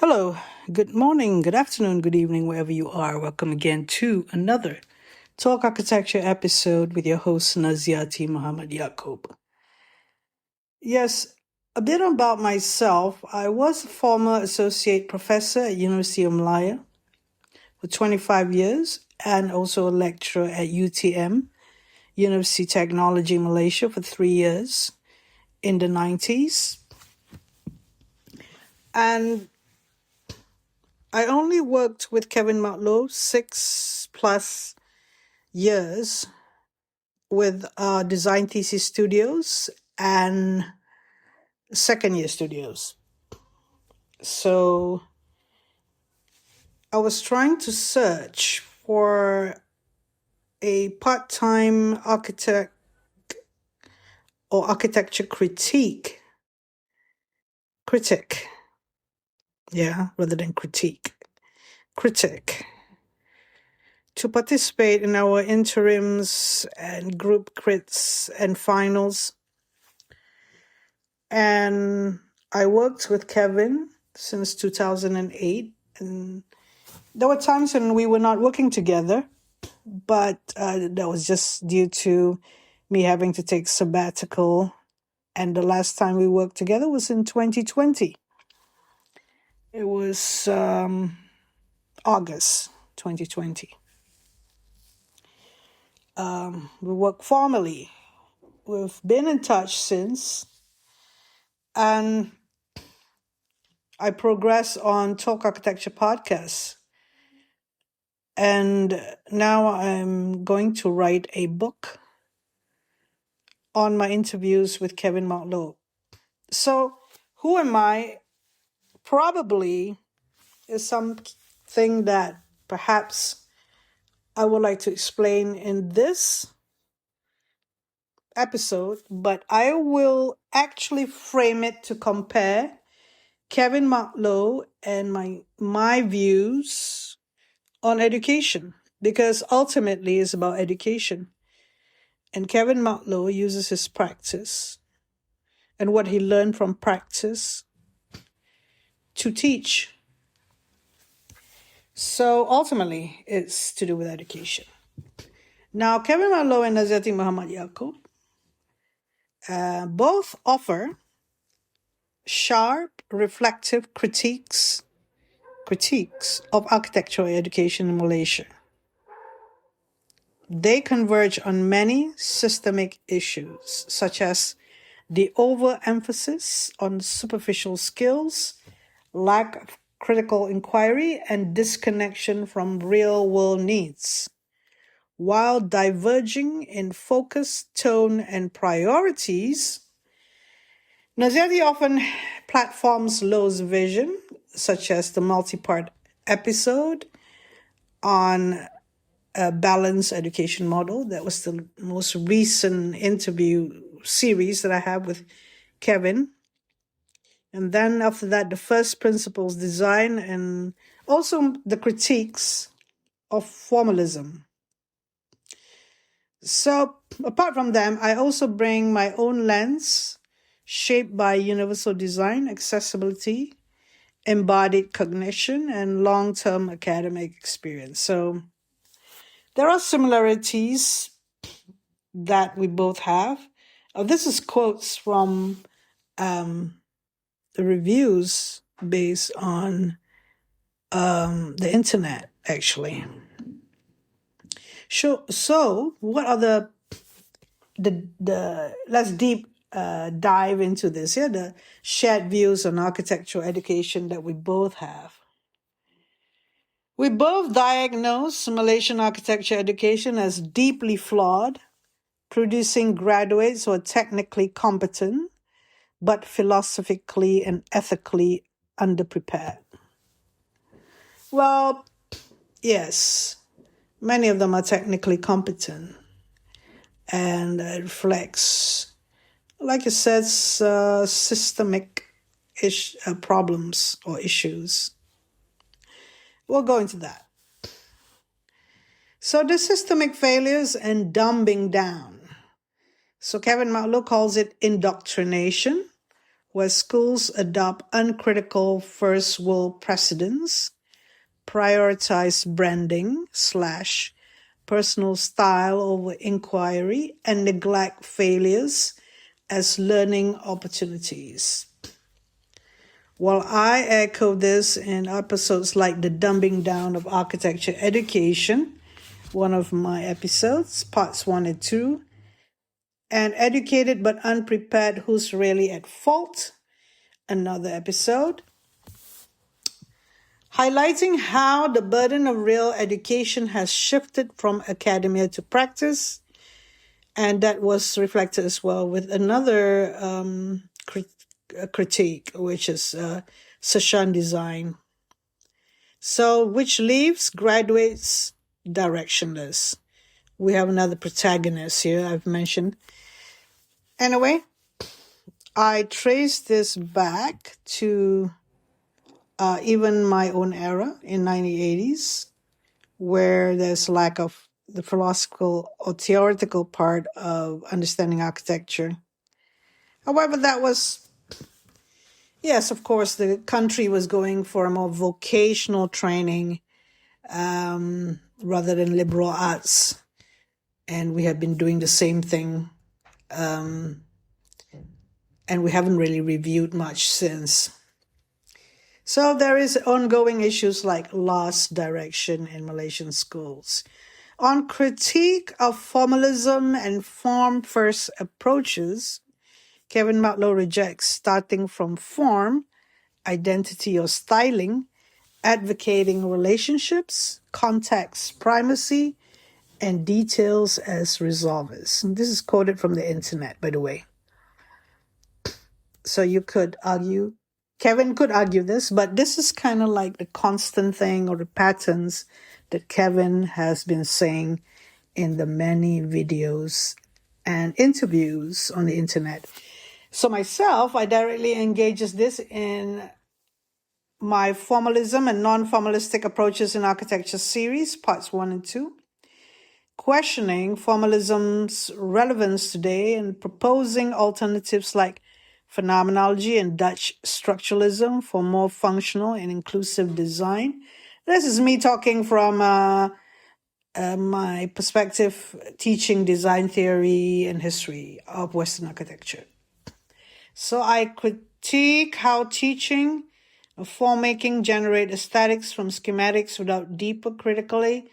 Hello, good morning, good afternoon, good evening, wherever you are. Welcome again to another Talk Architecture episode with your host, Naziaty Mohd Yaacob. Yes, a bit about myself. I was a former associate professor at University of Malaya for 25 years and also a lecturer at UTM, University Technology Malaysia, for 3 years in the 90s. And I only worked with Kevin Matlow 6+ years with Design Thesis Studios and second year studios. So I was trying to search for a part-time architect or architecture critic, rather than critique, critic, to participate in our interims and group crits and finals. And I worked with Kevin since 2008, and there were times when we were not working together, but that was just due to me having to take sabbatical. And the last time we worked together was in 2020. It was August 2020. We worked formally. We've been in touch since. And I progress on Talk Architecture podcast. And now I'm going to write a book on my interviews with Kevin Matlow. So who am I? Probably is something that perhaps I would like to explain in this episode, but I will actually frame it to compare Kevin Matlow and my views on education, because ultimately it's about education. And Kevin Matlow uses his practice and what he learned from practice to teach. So ultimately, it's to do with education. Now, Kevin Matlow and Naziaty Mohd Yaacob both offer sharp, reflective critiques of architectural education in Malaysia. They converge on many systemic issues, such as the overemphasis on superficial skills, lack of critical inquiry, and disconnection from real-world needs, while diverging in focus, tone, and priorities. Naziaty often platforms Low's vision, such as the multi-part episode on a balanced education model. That was the most recent interview series that I have with Kevin. And then after that, the first principles design, and also the critiques of formalism. So apart from them, I also bring my own lens shaped by universal design, accessibility, embodied cognition, and long-term academic experience. So there are similarities that we both have. This is quotes from the reviews based on the internet, actually. So what are the let's deep dive into this. The shared views on architectural education that we both have. We both diagnose Malaysian architecture education as deeply flawed, producing graduates who are technically competent, but philosophically and ethically underprepared. Well, yes, many of them are technically competent, and it reflects, like it says, systemic problems or issues. We'll go into that. So the systemic failures and dumbing down. So Kevin Matlow calls it indoctrination where schools adopt uncritical first world precedents, prioritize branding / personal style over inquiry, and neglect failures as learning opportunities. While I echo this in episodes like the dumbing down of architecture education, one of my episodes, parts 1 and 2, and educated but unprepared, who's really at fault, another episode, highlighting how the burden of real education has shifted from academia to practice, and that was reflected as well with another critique, which is session design. So, which leaves graduates directionless. We have another protagonist here I've mentioned. Anyway, I trace this back to even my own era in 1980s, where there's lack of the philosophical or theoretical part of understanding architecture. However, that was, yes, of course, the country was going for a more vocational training rather than liberal arts. And we have been doing the same thing. And we haven't really reviewed much since. So there is ongoing issues like lost direction in Malaysian schools. On critique of formalism and form-first approaches, Kevin Matlow rejects starting from form, identity or styling, advocating relationships, context primacy, and details as resolvers. And this is quoted from the internet, by the way. So you could argue, Kevin could argue this, but this is kind of like the constant thing or the patterns that Kevin has been saying in the many videos and interviews on the internet. So myself, I directly engages this in my formalism and non-formalistic approaches in architecture series, parts 1 and 2, questioning formalism's relevance today and proposing alternatives like phenomenology and Dutch structuralism for more functional and inclusive design. This is me talking from my perspective, teaching design theory and history of Western architecture. So I critique how teaching and form making generate aesthetics from schematics without deeper criticality,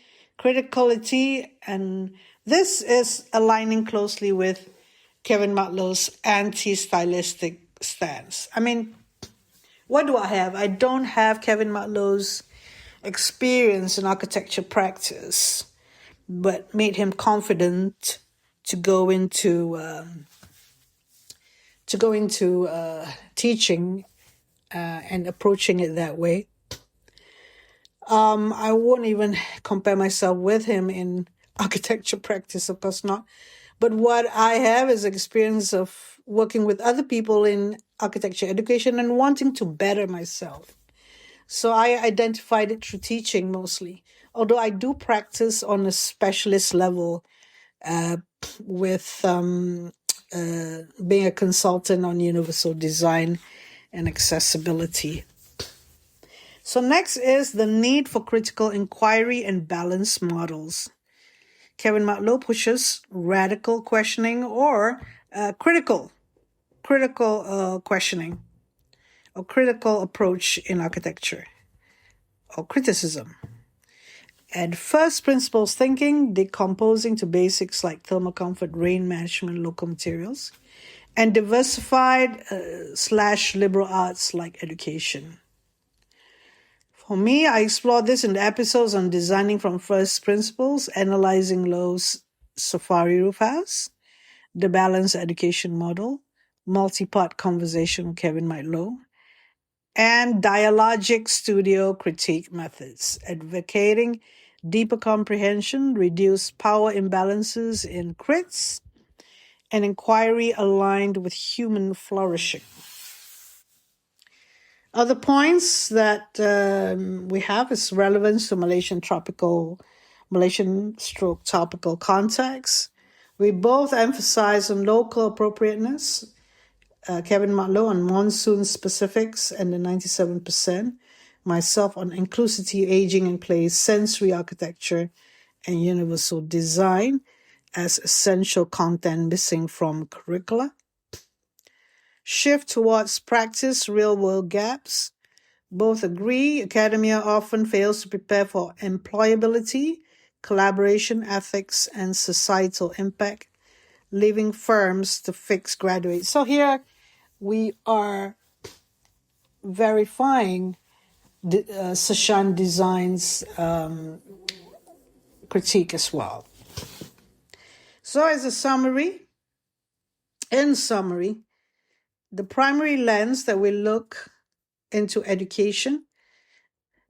and this is aligning closely with Kevin Matlow's anti-stylistic stance. I mean, what do I have? I don't have Kevin Matlow's experience in architecture practice, but made him confident to go into teaching and approaching it that way. I won't even compare myself with him in architecture practice, of course not. But what I have is experience of working with other people in architecture education and wanting to better myself. So I identified it through teaching mostly, although I do practice on a specialist level with being a consultant on universal design and accessibility. So next is the need for critical inquiry and balanced models. Kevin Matlow pushes radical questioning or critical questioning or critical approach in architecture or criticism. And first principles thinking, decomposing to basics like thermal comfort, rain management, local materials, and diversified / liberal arts like education. For me, I explore this in the episodes on designing from first principles, analyzing Lowe's Safari Roof House, the balanced education model, multi-part conversation with Kevin Matlow, and dialogic studio critique methods, advocating deeper comprehension, reduced power imbalances in crits, and inquiry aligned with human flourishing. Other points that we have is relevance to Malaysian topical context. We both emphasize on local appropriateness, Kevin Matlow on monsoon specifics and the 97%, myself on inclusivity, aging in place, sensory architecture, and universal design as essential content missing from curricula. Shift towards practice, real-world gaps. Both agree academia often fails to prepare for employability, collaboration, ethics, and societal impact, leaving firms to fix graduates. So here we are verifying Sashan Design's critique as well. So as a summary, in summary, the primary lens that we look into education,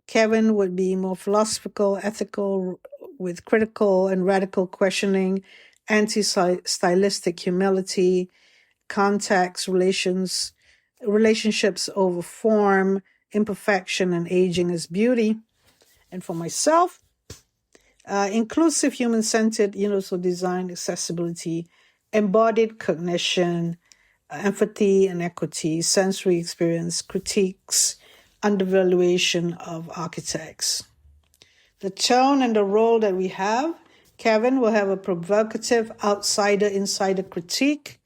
Kevin would be more philosophical, ethical, with critical and radical questioning, anti-stylistic humility, context, relationships over form, imperfection, and aging as beauty. And for myself, inclusive, human-centered, universal design, accessibility, embodied cognition, empathy and equity, sensory experience, critiques, undervaluation of architects. The tone and the role that we have, Kevin will have a provocative outsider-insider critique,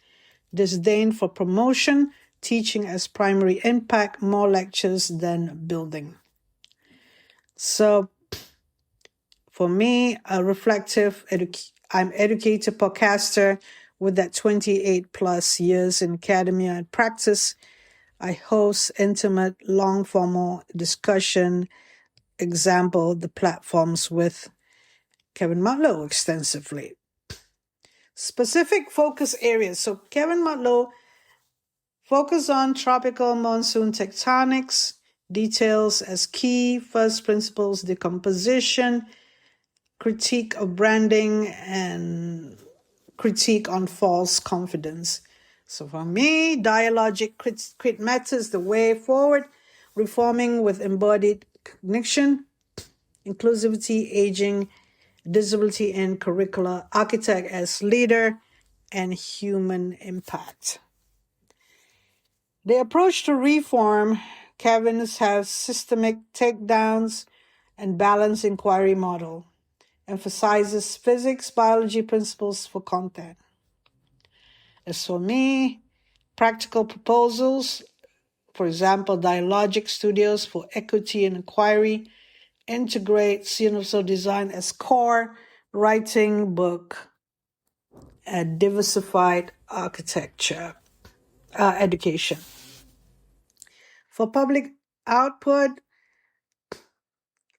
disdain for promotion, teaching as primary impact, more lectures than building. So for me, a reflective, I'm educated podcaster with that 28 plus years in academia and practice. I host intimate, long formal discussion, example, the platforms with Kevin Matlow extensively. Specific focus areas. So Kevin Matlow focus on tropical monsoon tectonics, details as key, first principles decomposition, critique of branding, and critique on false confidence. So for me, dialogic crit matters the way forward, reforming with embodied cognition, inclusivity, aging, disability in curricula, architect as leader, and human impact. The approach to reform, Kevin's has systemic takedowns and balanced inquiry model, emphasizes physics, biology principles for content. As for me, practical proposals, for example, dialogic studios for equity and inquiry, integrates universal design as core, writing book, and diversified architecture, education. For public output,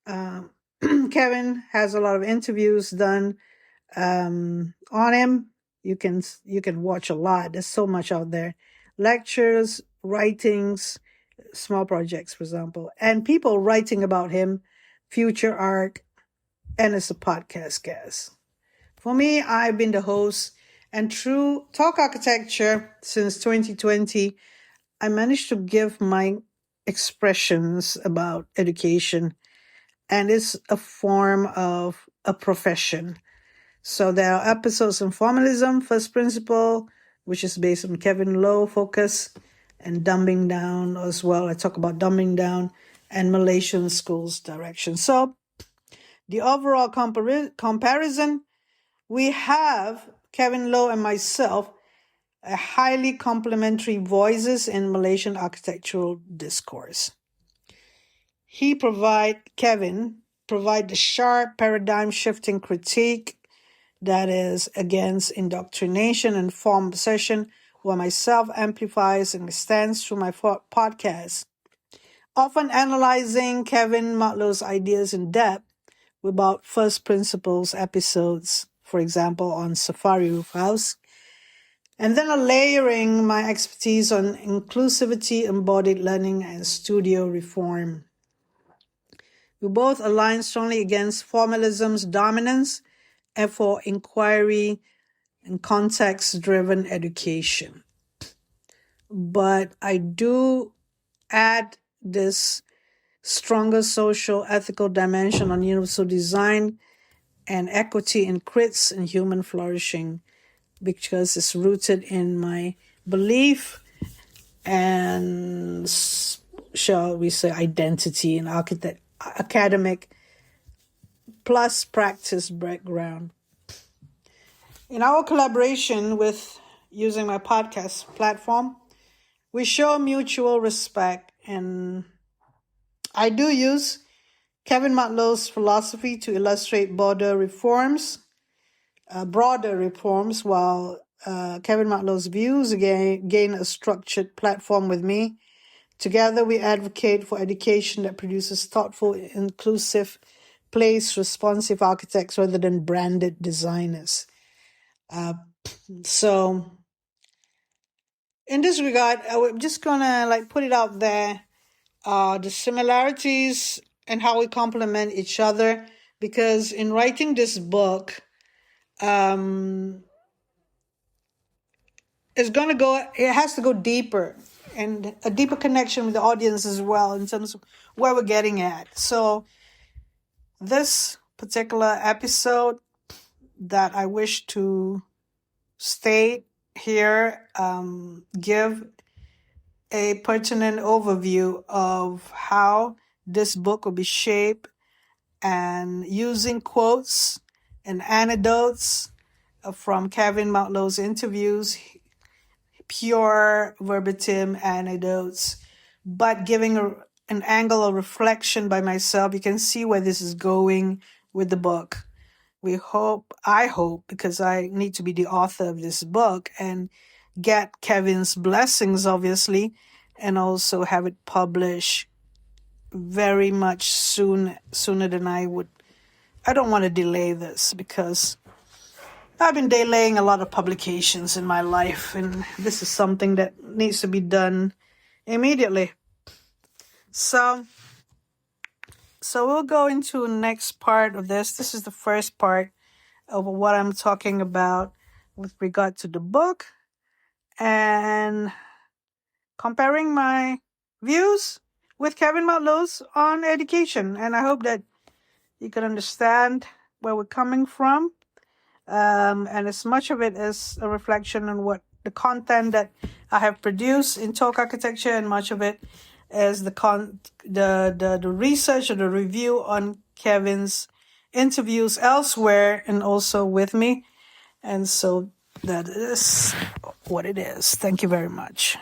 Kevin has a lot of interviews done on him. You can watch a lot. There's so much out there. Lectures, writings, small projects, for example, and people writing about him, future art, and as a podcast guest. For me, I've been the host, and through Talk Architecture since 2020, I managed to give my expressions about education, and it's a form of a profession. So there are episodes on formalism, first principle, which is based on Kevin Lowe focus, and dumbing down as well. I talk about dumbing down and Malaysian schools direction. So the overall comparison, we have Kevin Lowe and myself, a highly complementary voices in Malaysian architectural discourse. Kevin provide the sharp paradigm-shifting critique that is against indoctrination and form obsession, while myself amplifies and extends through my podcast, often analyzing Kevin Matlow's ideas in depth about first principles episodes, for example, on Safari Roof House, and then layering my expertise on inclusivity, embodied learning, and studio reform. We both align strongly against formalism's dominance and for inquiry and context-driven education. But I do add this stronger social ethical dimension on universal design and equity in crits and human flourishing, because it's rooted in my belief and, shall we say, identity and academic plus practice background. In our collaboration with using my podcast platform, we show mutual respect, and I do use Kevin Matlow's philosophy to illustrate broader reforms, while Kevin Matlow's views gain a structured platform with me. Together, we advocate for education that produces thoughtful, inclusive, place-responsive architects rather than branded designers. So, in this regard, I'm just gonna put it out there, the similarities and how we complement each other, because in writing this book, it has to go deeper, and a deeper connection with the audience as well in terms of where we're getting at. So this particular episode that I wish to state here, give a pertinent overview of how this book will be shaped, and using quotes and anecdotes from Kevin Matlow's interviews, pure verbatim anecdotes, but giving an angle of reflection by myself. You can see where this is going with the book. I hope, because I need to be the author of this book and get Kevin's blessings, obviously, and also have it published very much sooner than I would. I don't want to delay this, because I've been delaying a lot of publications in my life, and this is something that needs to be done immediately. So we'll go into the next part of this. This is the first part of what I'm talking about with regard to the book, and comparing my views with Kevin Matlow's on education. And I hope that you can understand where we're coming from. And as much of it is a reflection on what the content that I have produced in Talk Architecture, and much of it is the research or the review on Kevin's interviews elsewhere and also with me. And so that is what it is. Thank you very much.